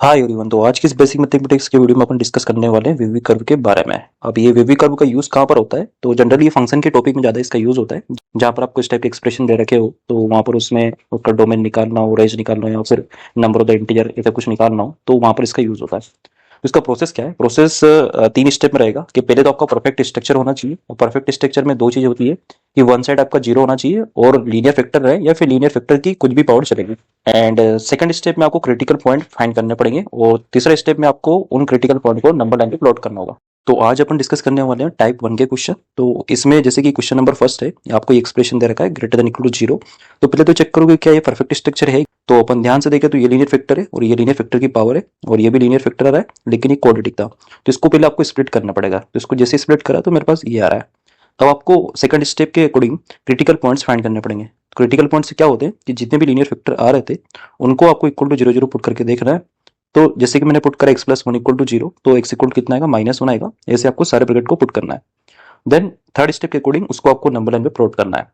Hi everyone. तो आज की इस बेसिक मैथमेटिक्स के वीडियो में अपन डिस्कस करने वाले हैं वेवी कर्व के बारे में। अब ये वेवी कर्व का यूज कहाँ पर होता है, तो जनरली ये फंक्शन के टॉपिक में ज्यादा इसका यूज होता है, जहाँ पर आपको इस टाइप के एक्सप्रेशन दे रखे हो तो वहां पर उसमें उसका डोमेन निकालना हो, रेंज निकालना हो या फिर नंबर ऑफ द इंटीजर ऐसा कुछ निकालना हो तो वहां पर इसका यूज होता है। तो इसका प्रोसेस क्या है? प्रोसेस 3 स्टेप में रहेगा कि पहले तो आपका परफेक्ट स्ट्रक्चर होना चाहिए, और परफेक्ट स्ट्रक्चर में दो चीजें होती है कि वन साइड आपका जीरो होना चाहिए और लीनियर फैक्टर रहे या फिर लीनियर फैक्टर की कुछ भी पावर चलेगी। एंड सेकंड स्टेप में आपको क्रिटिकल पॉइंट फाइंड करने पड़ेंगे, और तीसरा स्टेप में आपको उन क्रिटिकल पॉइंट को नंबर लाइन पे प्लॉट करना होगा। तो आज अपन डिस्कस करने वाले हैं टाइप 1 के क्वेश्चन। तो इसमें जैसे कि क्वेश्चन नंबर फर्स्ट है, आपको ये एक्सप्रेशन दे रखा है greater than equal to zero. तो पहले तो चेक करोगे क्या ये परफेक्ट स्ट्रक्चर है। तो अपन ध्यान से देखें तो ये लीनियर फैक्टर है और ये लीनियर फैक्टर की पावर है, और ये भी लीनियर फैक्टर आ रहा है लेकिन ये क्वाड्रेटिक था। तो इसको पहले आपको स्प्लिट करना पड़ेगा। तो इसको जैसे स्प्लिट करा तो मेरे पास ये आ रहा है। तब आपको सेकंड स्टेप के अकॉर्डिंग क्रिटिकल पॉइंट्स फाइंड करने पड़ेंगे। क्रिटिकल पॉइंट्स क्या होते हैं कि जितने भी लीनियर फैक्टर आ रहे थे उनको आपको equal to zero zero put करके देखना है। तो जैसे कि मैंने पुट करा X plus one equal to zero, तो एक्स इक्वल कितना आएगा? -1 आएगा। ऐसे आपको सारे ब्रैकेट को पुट करना है। देन थर्ड स्टेप के अकॉर्डिंग उसको आपको नंबर लाइन पे प्लॉट करना है।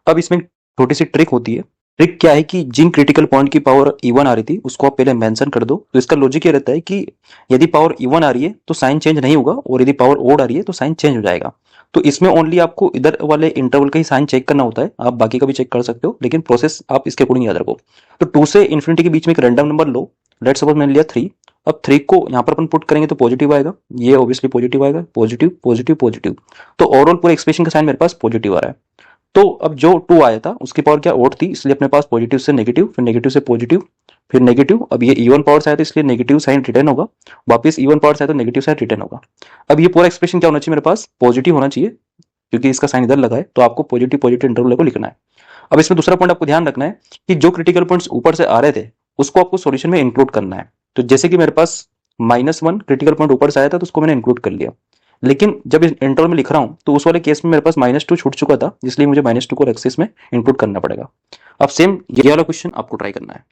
अब इसमें छोटी सी ट्रिक होती है। ट्रिक क्या है कि जिन क्रिटिकल पॉइंट की पावर इवन आ रही थी उसको आप पहले मेंशन कर दो। तो इसका लॉजिक ये रहता है कि यदि पावर इवन आ रही है तो साइन चेंज नहीं होगा, और यदि पावर ओड आ रही है तो साइन चेंज हो जाएगा। तो इसमें ओनली आपको इधर वाले इंटरवल का ही साइन चेक करना होता है, आप बाकी का भी चेक कर सकते हो, लेकिन प्रोसेस आप इसके अकॉर्डिंग याद रखो। तो 2 से इन्फिनिटी के बीच में एक random number low. Let's suppose मैंने लिया 3। अब 3 को यहाँ पर अपन पुट करेंगे तो पॉजिटिव आएगा, ये ऑब्वियसली पॉजिटिव आएगा, पॉजिटिव पॉजिटिव पॉजिटिव। तो ओवरऑल पूरे एक्सप्रेशन का साइन मेरे पास पॉजिटिव आ रहा है। तो अब जो 2 आया था उसकी पावर क्या ओड थी, इसलिए अपने पास पॉजिटिव से नेगेटिव, फिर नेगेटिव से पॉजिटिव, फिर नेगेटिव। अब ये इवन पावर से आया तो इसलिए नेगेटिव साइन रिटर्न होगा, वापस इवन पावर से आया तो नेगेटिव साइन रिटर्न होगा। अब ये पूरा एक्सप्रेशन क्या होना चाहिए? मेरे पास पॉजिटिव होना चाहिए, क्योंकि इसका साइन इधर लगा है, तो आपको पॉजिटिव पॉजिटिव इंटरवल को लिखना है। अब इसमें दूसरा पॉइंट आपको ध्यान रखना है कि जो क्रिटिकल पॉइंट्स ऊपर से आ रहे थे उसको आपको सॉल्यूशन में इंक्लूड करना है। तो जैसे कि मेरे पास -1 क्रिटिकल पॉइंट ऊपर से आया था तो उसको मैंने इंक्लूड कर लिया, लेकिन जब इस इंटरवल में लिख रहा हूं तो उस वाले केस में मेरे पास -2 छूट चुका था, इसलिए मुझे -2 को एक्सिस में इंक्लूड करना पड़ेगा। अब सेम ये वाला क्वेश्चन आपको ट्राई करना है।